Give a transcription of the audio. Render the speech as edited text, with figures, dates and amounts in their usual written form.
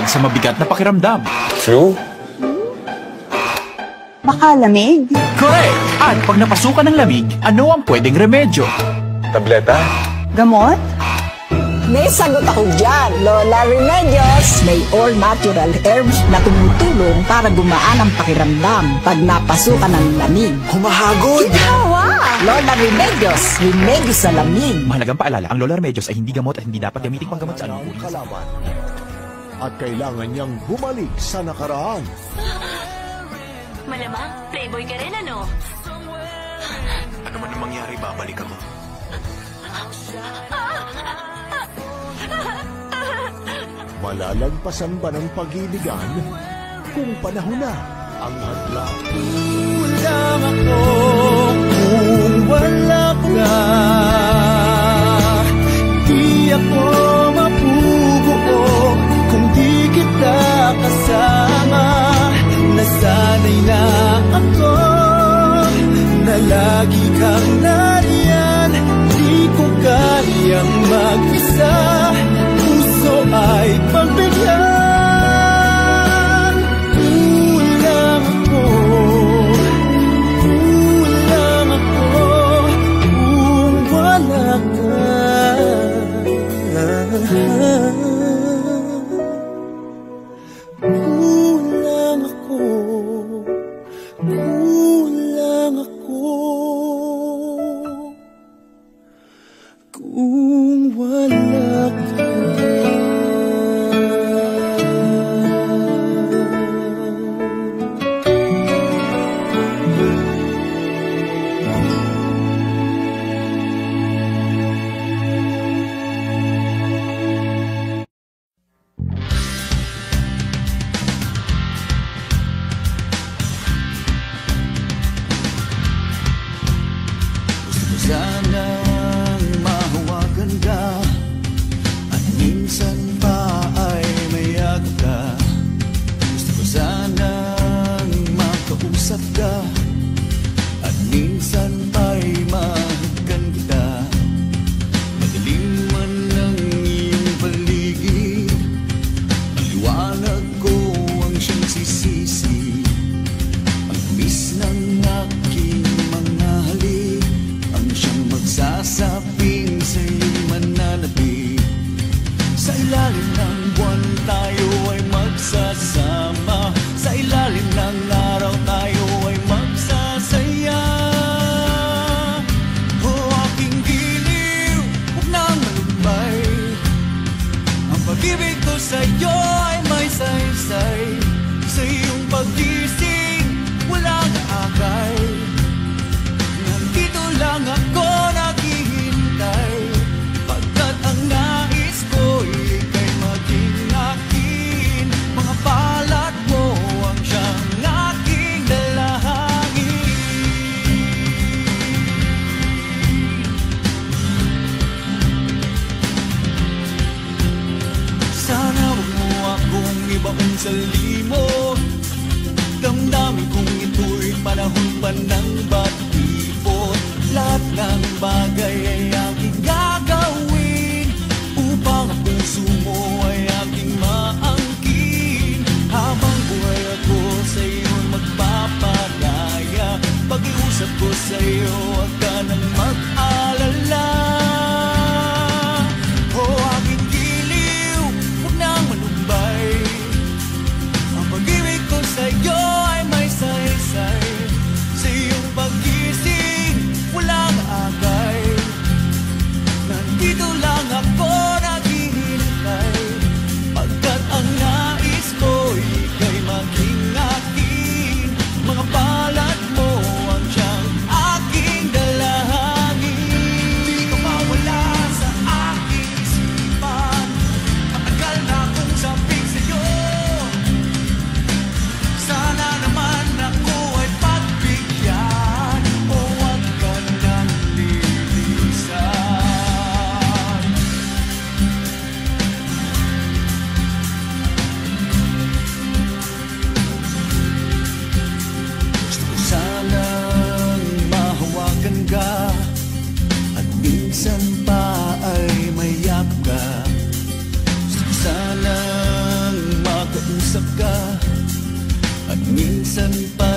sa mabigat na pakiramdam. Flu? Baka lamig? Correct! At pag napasukan ng lamig, ano ang pwedeng remedyo? Tableta? Gamot? May sagot ako dyan, Lola Remedios. May all-natural herbs na tumutulong para gumaan ang pakiramdam pag napasukan ng lamig. Humahagod! Tawa! Lola Remedios, remedyo sa lamig. Mahalagang paalala, ang Lola Remedios ay hindi gamot at hindi dapat gamitin panggamot sa anumang uri. Kalaban. At kailangan niyang bumalik sa nakaraan. Malamang, playboy ka rin, ano? Ano man ang mangyari, babalik ako. Malalagpasan ba ng pag-ibigан kung panahon na ang hadla? Kulang ako kung wala ka. Di ako mapubuo kung di kita kasama. Nasanay na ako na lagi kang nariyan. Di ko kayang mag-isa. Puso ay pagbigyan. Kulang ako kung wala ka. Kulang ako kung wala ka. Sanang mahawakan ka at minsan pa ay mayakap ka. Gusto ko sanang makausap ka at minsan pa'y mahagkan kita. Madilim man ang iyong paligid, ang liwanag ko ang siyang sisisi. Ang miss ng aking mga halik ang siyang magsasaping sa'yo'y mananatili. Sa ilalim ng buwan tayo ay magsasama. Sa ilalim ng araw tayo ay magsasaya. O aking giliw, huwag nang malumbay. Ang pag-ibig ko sa'yo ay may saysay. Sa iyong pag-ising, walang akay. Nandito lang ako naghihintay, pagkat ang nais ko'y ika'y maging akin. Mga palad mo ang siyang aking dalangin. Sana wag mo akong ibaon sa limot. Damdamin kong ito'y panahon pa ng batibot. Lahat ng bagay ay aking gagawin upang ang puso mo ay aking maangkin. Habang buhay ako sa iyo magpapalaya. Pag-iusap ko sa iyo, huwag ka nang mag-alala. O aking giliw, huwag nang malumbay. Ang pag-ibig ko sa iyo ay may saysay. Sa iyong pag-ising, walang agay. Nandito lang ako naghihintay, pagkat ang nais ko'y ika'y maging akin. Mga palad mo ang siyang aking dalahan. minsan pa